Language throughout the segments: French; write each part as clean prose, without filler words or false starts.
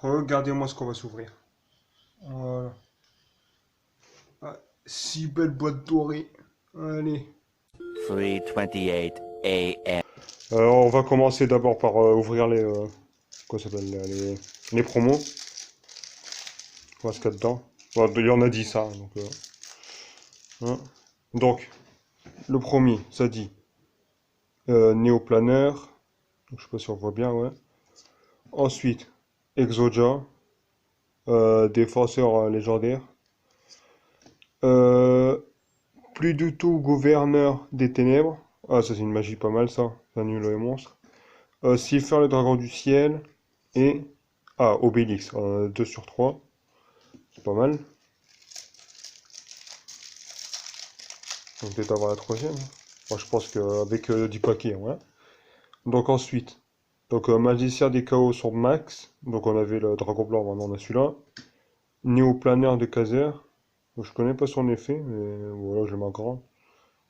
Regardez-moi ce qu'on va s'ouvrir. Voilà. Ah, si belle boîte dorée. Allez. 3:28 a.m. Alors, on va commencer d'abord par ouvrir les, quoi ça s'appelle, les promos. Voir ce qu'il y a dedans. Bon, il y en a 10 ça. Hein. Donc, le premier, ça dit néoplaneur. Donc, je sais pas si on voit bien, ouais. Ensuite, Exodia, défenseur légendaire. Euh, plus du tout gouverneur des ténèbres. Ah, ça c'est une magie pas mal ça. Ça annule les monstres. Sylpher le dragon du ciel. Et. Ah, Obélix, 2 sur 3. C'est pas mal. On peut peut-être avoir la troisième. Moi je pense qu'avec 10 paquets, ouais. Donc ensuite. Donc magicien des chaos sur Max. Donc on avait le dragon blanc, maintenant on a celui-là. Néoplaneur de Kaiser. Donc, je connais pas son effet, mais voilà, je le mets en grand.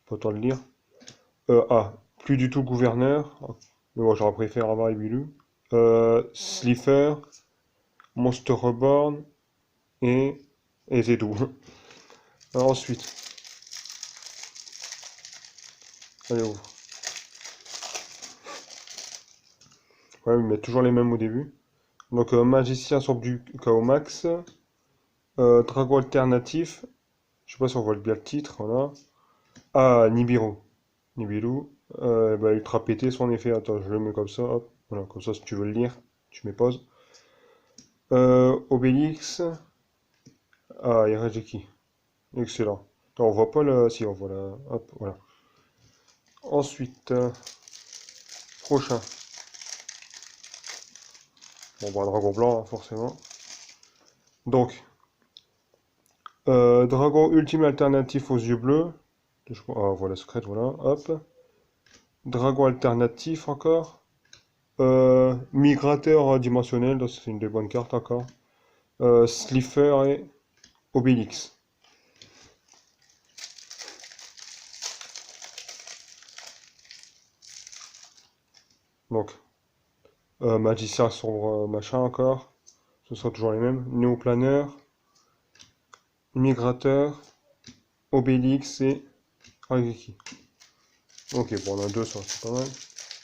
Pas le temps de lire. Ah, plus du tout gouverneur. Mais bon, j'aurais préféré avoir Ebilu. Slifer, Monster Reborn et c'est tout. Alors, ensuite, allez, ouvre. Ouais, ils mettent toujours les mêmes au début. Donc, magicien sur du KO Max. Dragon alternatif. Je sais pas si on voit bien le titre, voilà. Ah, Nibiru. Nibiru. Bah, ultra pété son effet. Attends, je le mets comme ça. Hop. Voilà, comme ça, si tu veux le lire, tu mets pause. Obélix. Ah, Irajeki. Excellent. Non, on voit pas le... Si, on voit la... Hop, voilà. Ensuite, prochain. Bon, bah, dragon blanc, hein, forcément. Donc, dragon ultime alternatif aux yeux bleus. Ah, voilà, secrète, voilà. Hop. Dragon alternatif encore. Migrateur dimensionnel, c'est une des bonnes cartes encore. Slifer et Obélix. Donc, magicien sombre machin encore. Ce sera toujours les mêmes. Néoplaneur, migrateur, Obélix et Rageki. Ok, bon, on a deux, ça, c'est pas mal.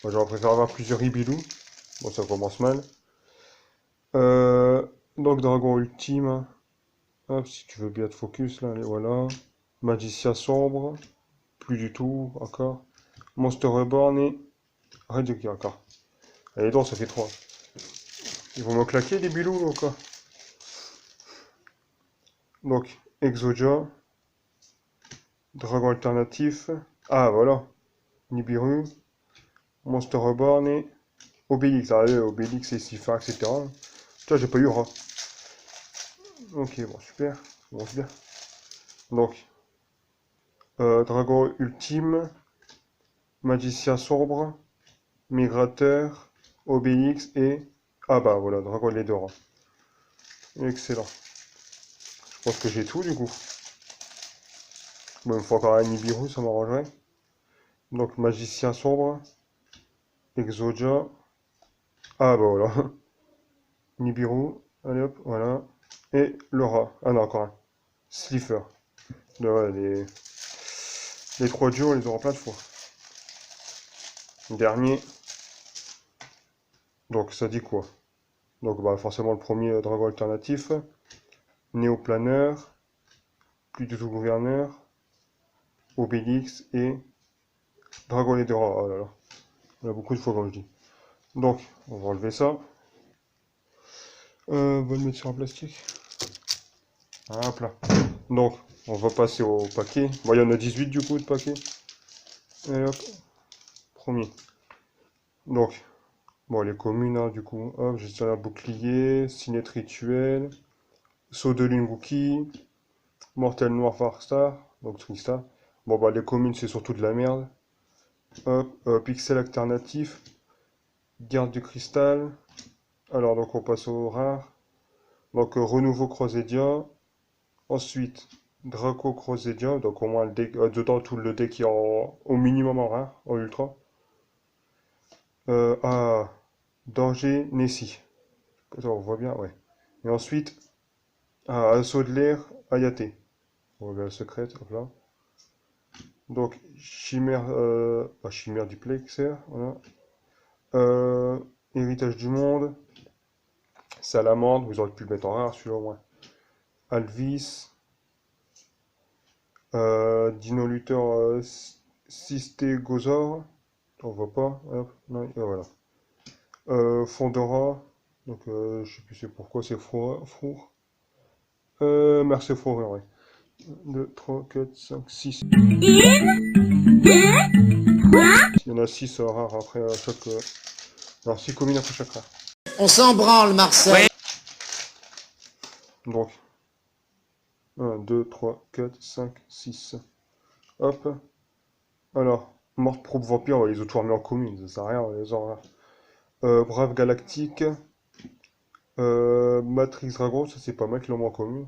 Moi, j'aurais préféré avoir plusieurs Ibilou. Bon, ça commence mal. Euh, donc, dragon ultime. Hop, si tu veux bien te focus, là, allez, voilà. Magicien sombre. Plus du tout, encore. Monster Reborn et Rageki, encore. Allez, donc, ça fait 3. Ils vont me claquer, les bilous, ou quoi? Donc, Exodia. Dragon alternatif. Ah, voilà. Nibiru. Monster Reborn et Obélix. Ah, Obélix et Sylpher, etc. Tu vois, j'ai pas eu rat. Ok, bon, super. Bon, c'est bien. Donc, dragon ultime, magicien sombre, migrateur, Obélix et... Ah bah voilà, dragon les deux rats. Excellent. Je pense que j'ai tout du coup. Bon, il me faut encore un Nibiru, ça m'arrangerait. Donc, magicien sombre, Exodia. Ah bah voilà. Nibiru, allez hop, voilà. Et le rat. Ah non, encore un. Slifer. Ouais, les 3 duos, on les aura plein de fois. Dernier. Donc ça dit quoi? Donc bah, forcément le premier dragon alternatif. Néoplaneur. Plus du tout gouverneur. Obélix et Dragon et Dora. Oh là là. On a beaucoup de fois comme je dis. Donc, on va enlever ça. On va le mettre sur un plastique. Hop là. Donc, on va passer au paquet. Bon, il y en a 18 du coup de paquets. Et hop. Premier. Donc, bon, les communes, hein, du coup. Hop, gestionnaire bouclier, Cinette rituel, saut de lune Wookie, Mortel noir Farstar, donc Tristar. Bon, bah, les communes, c'est surtout de la merde. Hop, pixel alternatif, garde du cristal. Alors, donc, on passe au rare. Donc, renouveau Crozedia. Ensuite, Draco Crozedia. Donc, au moins, le deck, dedans, tout le deck est au minimum en rare, en ultra. Ah, danger Nessie. Ça, on voit bien, ouais. Et ensuite, assaut de l'air, Ayaté. On voit bien la secrète, hop là. Donc, chimère, chimère du plexer, voilà. Héritage du monde, salamandre, vous aurez pu le mettre en rare, celui-là au moins. Alvis, Dinoluteur Cystégosaure, on voit pas, hop, non, voilà. Fondora, donc je sais plus c'est pourquoi c'est four. Merci fourrure, ouais. 2, 3, 4, 5, 6. Il y en a 6 rares après chaque. Alors 6 communes après chaque rare. On s'en branle, Marcel. Donc 1, 2, 3, 4, 5, 6. Hop. Alors, Morte Probe Vampire, ouais, ils ont tout remis en commune, ça sert à rien, les rares. Brave Galactique. Matrix Dragon, ça c'est pas mal qu'ils l'ont mis en commune.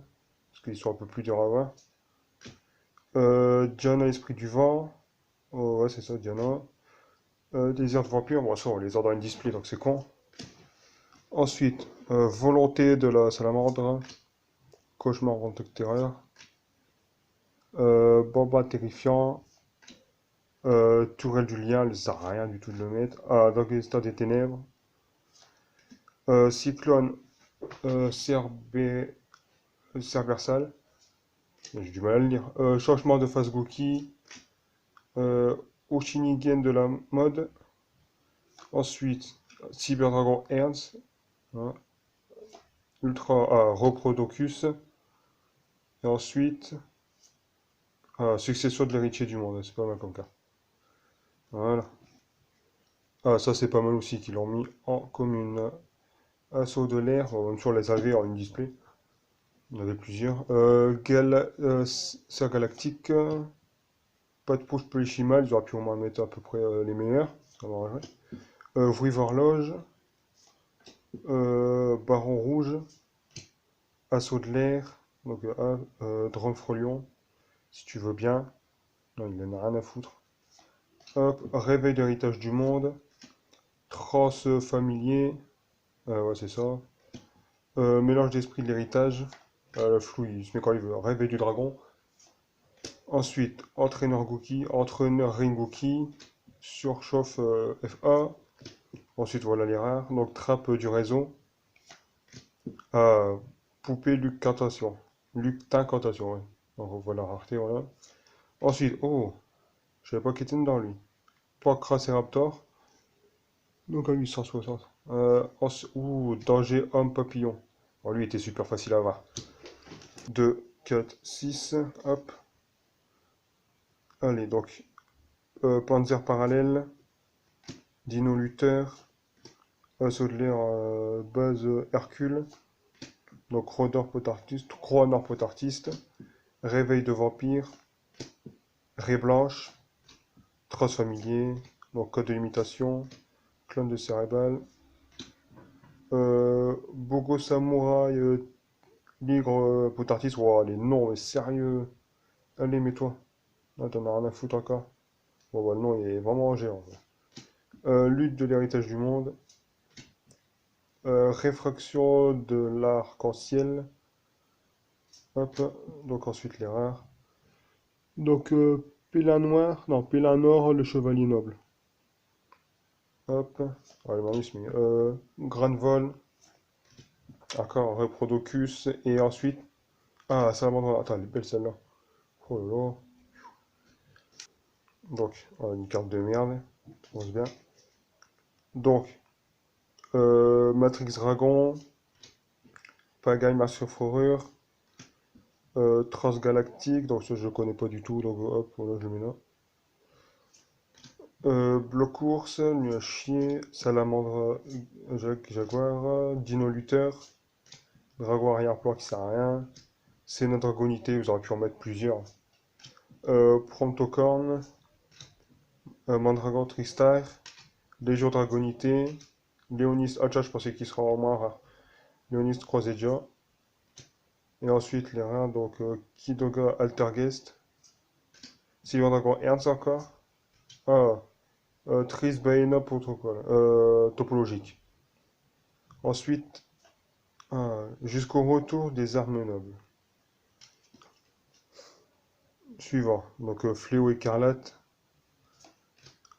Parce qu'ils sont un peu plus durs à voir. Diana Esprit du Vent. Oh, ouais, c'est ça, Diana. Désir de Vampire, bon, ça on les a dans une display donc c'est con. Ensuite, Volonté de la Salamandre. Cauchemar Vente de Terreur. Bamba Terrifiant. Tourelle du Lien, ça sert à rien du tout de le mettre. Dans l'état des Ténèbres. Cyclone Cerbersal. J'ai du mal à le lire. Changement de face Goki. Oshinigen de la mode. Ensuite, Cyberdragon Ernst. Hein. Ultra Reproducus. Et ensuite, Successeur de l'héritier du monde. C'est pas mal comme cas. Voilà. Ça c'est pas mal aussi qu'ils l'ont mis en commune. Assaut de l'air, même si on les avait en une display. Il y en avait plusieurs. Serre Galactique. Pas de push Polychimal, ils auraient pu au moins mettre à peu près les meilleurs. Ça m'arrangerait. Vrive Horloge. Baron Rouge. Assaut de l'air. Donc Drone Frolion. Si tu veux bien. Non, il en a rien à foutre. Hop, Réveil d'héritage du monde. Transfamilier. Ouais, c'est ça. Mélange d'esprit de l'héritage. Le flou, il se met quand il veut. Réveil du dragon. Ensuite, entraîneur Gookie, entraîneur Ringoki, surchauffe FA. Ensuite, voilà les rares. Donc, trappe du réseau. Poupée Luc-Cantation. Luc-Tincantation, ouais. Donc, on voit la rareté, voilà. Ensuite, oh, je savais pas qu'il était dedans, lui. Pacracéraptor. Donc, à 860. Danger homme papillon. Bon, lui, il était super facile à avoir. 2, 4, 6. Hop. Allez, donc, Panzer parallèle, Dino Luther, Sodler base Hercule, donc Chronor Potartiste, Réveil de Vampire, Raie Blanche, Trosse Familier, donc Code de limitation, Clone de Cérébral, Bogo Samouraï, Ligre Potartiste, wow, les noms, mais sérieux, allez, mets-toi, là t'en as rien à foutre encore. Bon, bah, le nom il est vraiment en géant. Lutte de l'héritage du monde. Réfraction de l'arc-en-ciel. Hop, donc ensuite les rares. Donc Pélin noir, non, Pélin nord, le chevalier noble. Hop, le manus, mais Grand vol. Encore Reproducus. Et ensuite, Salamandre, attends, elle est belle celle-là. Oh là là. Donc, une carte de merde, ça commence bien. Donc, Matrix Dragon, Pagaille Martial Fourrure, Transgalactique, donc ça je connais pas du tout, donc hop, voilà, je le mets là. Bloc ours, nul à chier, Salamandre Jaguar, Dino Luther, Dragon arrière-plan qui sert à rien, Sénat Dragonité, vous aurez pu en mettre plusieurs. Promptocorn, Mandragon Tristar, Légion Dragonité, Léonis, je pensais qu'il sera en moins rare. Léonis Croisédia. Et ensuite les rares, donc Kidoga Altergeist, Sylvain Dragon Ernst encore. Tris Baena Protocol, topologique. Ensuite, jusqu'au retour des armes nobles. Suivant, donc Fléau écarlate,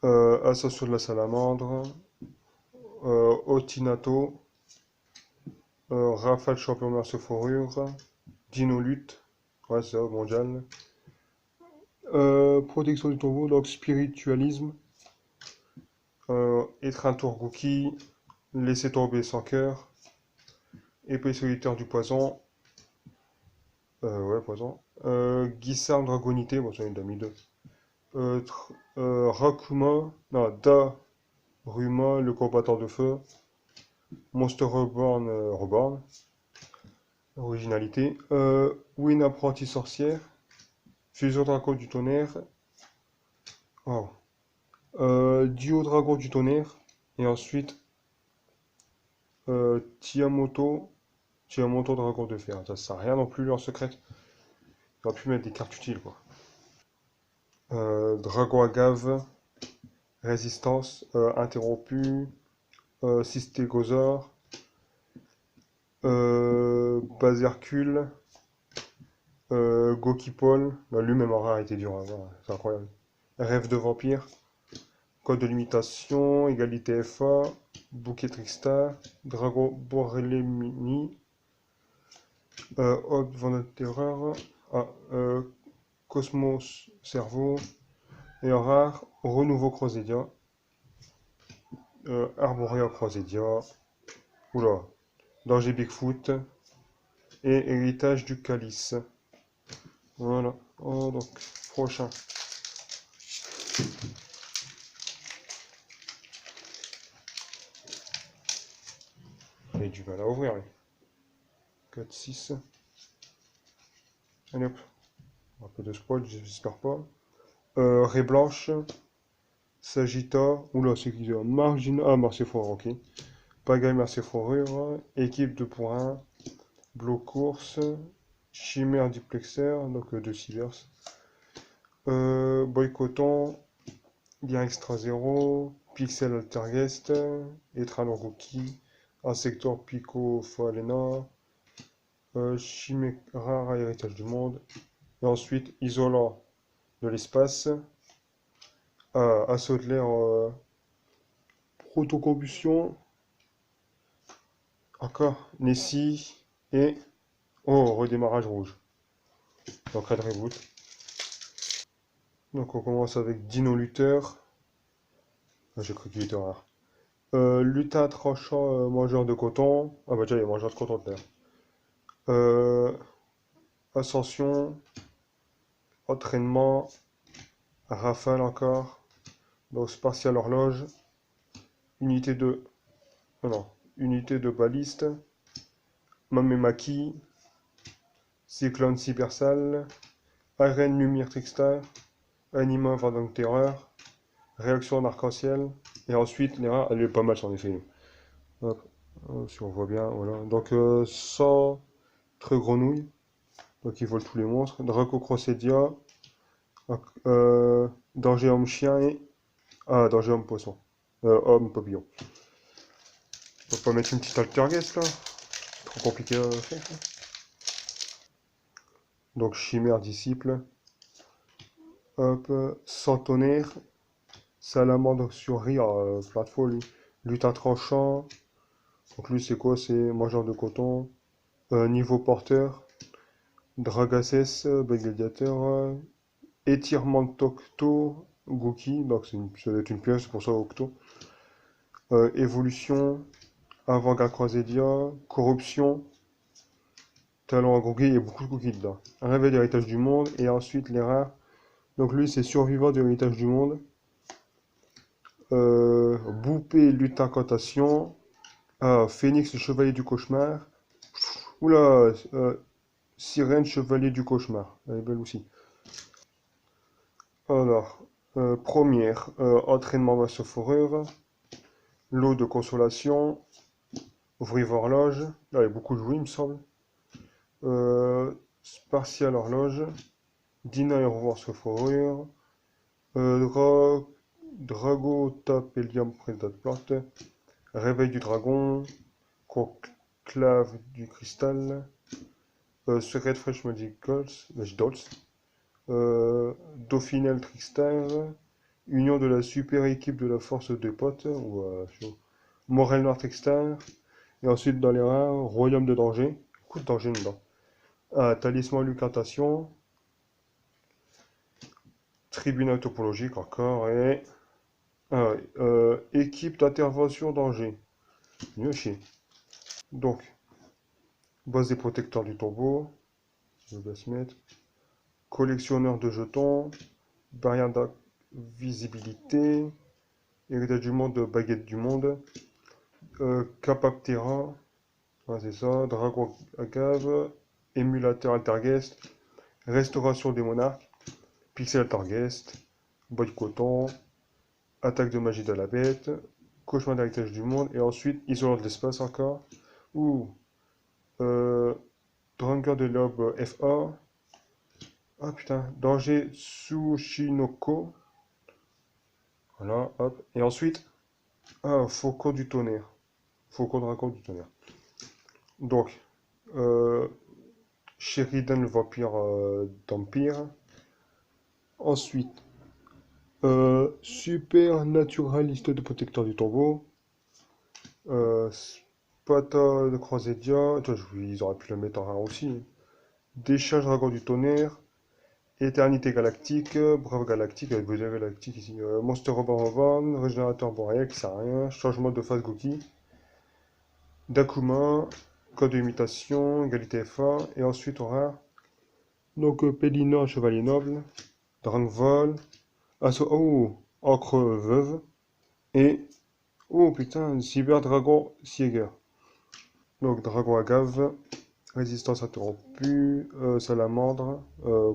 Ascension de la salamandre, Otinato, Rafale champion Merce fourrure, Dino lutte, ouais c'est ça, mondial, protection du tombeau, donc spiritualisme, étreinte Tourgouki, laisser tomber sans cœur, épée solitaire du poison, ouais poison, Guissarme dragonité, bon ça il en a mis deux, Rakuma, non, Daruma, le combattant de feu, Monster Reborn, Reborn, originalité, Win apprenti sorcière, Fusion dragon du tonnerre, oh. Duo dragon du tonnerre, et ensuite Tiamoto dragon de fer. Ça sert à rien non plus leur secret. On aurait pu mettre des cartes utiles quoi. Dragon agave, résistance, interrompu, Cystégosaure, Basercule, Gokipol, lui-même en rare était dur à avoir, c'est incroyable. Rêve de vampire, code de limitation, égalité FA, bouquet Trickstar, Dragon Borlemini, Hop Vendeur de Terreur, Cosmos Cerveau, et en rare, Renouveau Crosédia, Arborea Crosédia, oula, Danger Bigfoot, et Héritage du Calice. Voilà. Oh, donc, prochain. J'ai du mal à ouvrir, lui. 4, 6. Allez hop. Un peu de spoil, j'espère pas. Raie Blanche. Sagitta. Oula, c'est qui ça? Margina. Ah, Marseille-Fourrure, ok. Pagaille Marseille-Fourrure. Équipe 2 pour 1. Blow Course. Chimère Duplexer. Donc 2 Sivers. Boycotton. Lien Extra 0. Pixel Altergeist. Étrange Rookie. Insector Pico Falena. Chimera Héritage du Monde. Et ensuite, Isolant de l'espace. Assaut de l'air, Protocombustion. Encore Nessie. Et. Oh, redémarrage rouge. Donc, Red Reboot. Donc, on commence avec Dino Lutteur. Ah, j'ai cru qu'il était rare. Lutin tranchant, mangeur de coton. Ah, bah, déjà, il y a mangeur de coton de l'air. Ascension. Entraînement. Rafale encore. Donc, Spartial Horloge. Unité de. Oh non. Unité de baliste. Mamemaki. Cyclone Cybersal. Arène Lumière Trickstar. Anima Vendang Terreur. Réaction en arc-en-ciel. Et ensuite, les rares, elle est pas mal en effet. Hop. Si on voit bien, voilà. Donc, 100 grenouilles. Donc, ils volent tous les monstres. Draco Crossedia. Danger homme chien et. Ah, danger homme poisson. Homme papillon. On peut pas mettre une petite alterguesse là? C'est trop compliqué à faire. Ça. Donc, chimère disciple. Hop. Centenaire. Salamandre sur rire. Plateforme. Lutin tranchant. Donc, lui, c'est quoi? C'est mangeur de coton. Niveau porteur. Dragaces. Gladiateur. Étirement de Tocto. Gookie. Donc, ça doit être une pièce, c'est pour ça Octo. Évolution. Avant-garde Croisédia. Corruption. Talent à Gookie. Il y a beaucoup de cookies dedans. Réveil de l'héritage du monde. Et ensuite, les rares. Donc, lui, c'est survivant de l'héritage du monde. Boupé, lutte incantation. Phénix, le chevalier du cauchemar. Oula, Sirène, chevalier du cauchemar. Elle est belle aussi. Alors, première, entraînement masse fourrure. Lot de consolation. Ouvrive horloge. Là, il y a beaucoup de jouets, il me semble. Spartial horloge. Dina et revoir sur fourrure. Drago Tapelium Prédate Plante. Réveil du dragon. Clave du cristal, Secret Fresh Magic Dolls, Dauphinel Trickstar, Union de la super équipe de la force des potes, ou Morel Noir Trickstar, et ensuite dans les rares, Royaume de danger, coup de danger dedans. Talisman Lucantation, Tribunal topologique encore, et équipe d'intervention danger. Mieux chier. Donc, base des protecteurs du tombeau, je vais se mettre. Collectionneur de jetons, barrière d'invisibilité, héritage du monde, baguette du monde, Capaptera, ouais, c'est ça, dragon agave, émulateur alterguest, restauration des monarques, pixel alterguest, bois de coton, attaque de magie de la bête, cauchemar d'héritage du monde, et ensuite isolant de l'espace encore, ou Drunkard de l'aube FA, ah putain, danger Tsushinoko, voilà, hop, et ensuite, faucon du tonnerre, faucon dragon du tonnerre. Donc, Sheridan le vampire d'Empire. Ensuite, super naturaliste de protecteur du tombeau. Spata de Croisédia. Ils auraient pu le mettre en rare aussi. Décharge dragon du tonnerre. Éternité galactique. Brave galactique avec Bouddha galactique ici. Monster Robin, régénérateur boréal qui sert à rien. Changement de phase Goki. Dakuma. Code d'imitation. Égalité FA. Et ensuite on rare. Donc Pélina, chevalier noble. Drangvol. Oh, encre veuve. Et oh putain, Cyber Dragon Sieger. Donc Dragon agave, résistance interrompue, salamandre,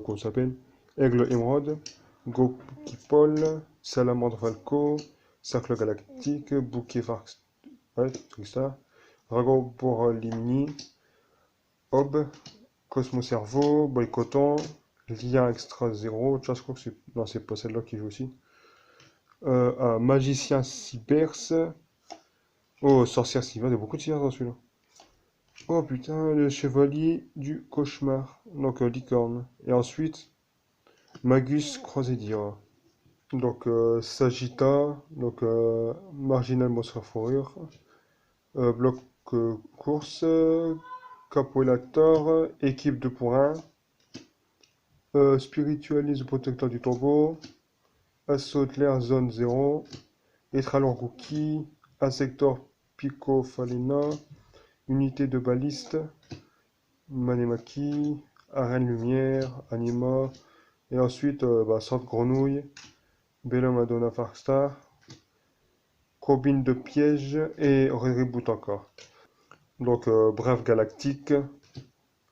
qu'on s'appelle, aigle émeraude, Gokipol, salamandre falco, cercle galactique, bouquet farx, ouais, tout ça, dragon pour limini, Hob, Cosmo-Cerveau, Boycottant, Lien Extra 0, je crois que c'est... Non, c'est pas celle-là qui joue aussi. Un Magicien Cyberse. Oh, Sorcière Sylvain, il y a beaucoup de sorcières dans celui-là. Oh putain, le Chevalier du Cauchemar. Donc, Licorne. Et ensuite, Magus Croisédia. Donc, Sagitta. Donc, Marginal Monstre Fourrure. Bloc Course. Capoellator. Équipe 2 pour 1. Spiritualise protecteur du tombeau. Assaut de l'air zone 0. Étralon Rookie. Insector Picofalena. Unité de baliste. Manemaki. Arène Lumière. Anima. Et ensuite, Sorte Grenouille. Bella Madonna Farstar. Cobine de piège. Et Reboot encore. Donc, Bref Galactique.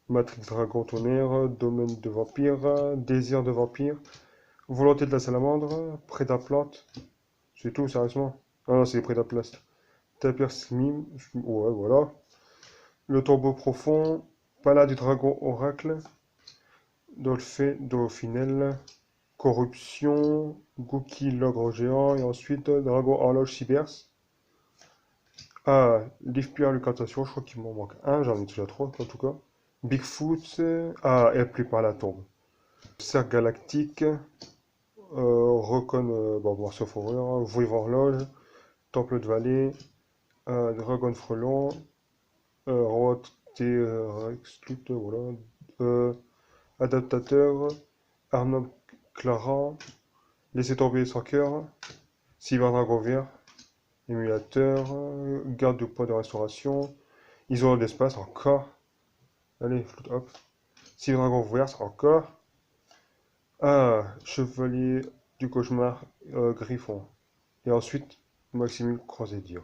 Matrix Dragon Tonnerre. Domaine de Vampire. Désir de Vampire. Volonté de la Salamandre. Prédaplante. C'est tout, sérieusement. Ah non, c'est Prédaplast. Tapir Slim. Ouais, voilà. Le tombeau profond. Palais du dragon oracle. Dauphinel. Corruption. Gookie l'ogre géant. Et ensuite, dragon horloge Cybers. Ah, Livre Pierre Lucantation. Je crois qu'il m'en manque un. J'en ai déjà trois, en tout cas. Bigfoot. Ah, et plus par la tombe. Cercle galactique. Recon. Morceau Fourrure. Voivre horloge. Temple de vallée. Dragon frelon. Roi Exclut, voilà. Adaptateur, Arnold Clara, Laissez tomber sans cœur, Cyber Dragon vert, émulateur, garde de poids de restauration, isolant d'espace encore. Allez, hop. Cyber Dragon vert encore. Ah, Chevalier du cauchemar, Griffon. Et ensuite, Maximule Croisédia.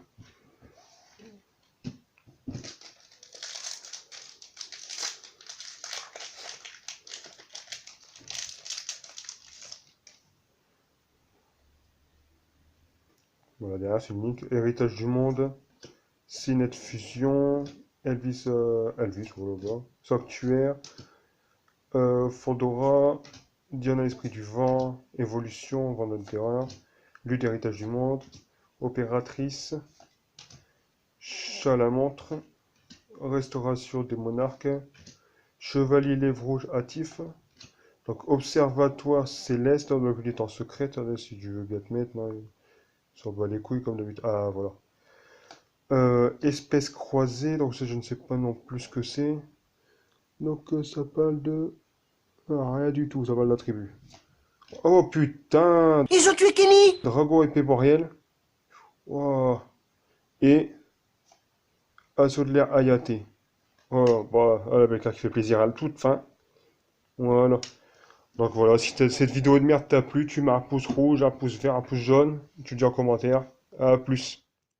Voilà, derrière, c'est unique. Héritage du monde. Cinet Fusion. Elvis, voilà. Sanctuaire. Fondora. Diana Esprit du Vent. Évolution. Vent de terreur. Lutte Héritage du monde. Opératrice. Chat à la montre. Restauration des monarques. Chevalier lèvre rouge hâtif. Donc observatoire céleste, donc il est en secret, là, si tu veux bien te mettre, là, il s'en bat les couilles comme d'habitude. Ah voilà. Espèce croisée, donc ça je ne sais pas non plus ce que c'est. Donc ça parle de... Ah, rien du tout, ça parle de la tribu. Oh putain! Ils ont tué Kenny. Dragon épée boréale. Oh. Et assaut de l'air Ayaté. Oh, bah, la belle carte qui fait plaisir à la toute fin. Voilà. Donc voilà, si cette vidéo de merde t'a plu, tu mets un pouce rouge, un pouce vert, un pouce jaune. Tu dis en commentaire. À plus.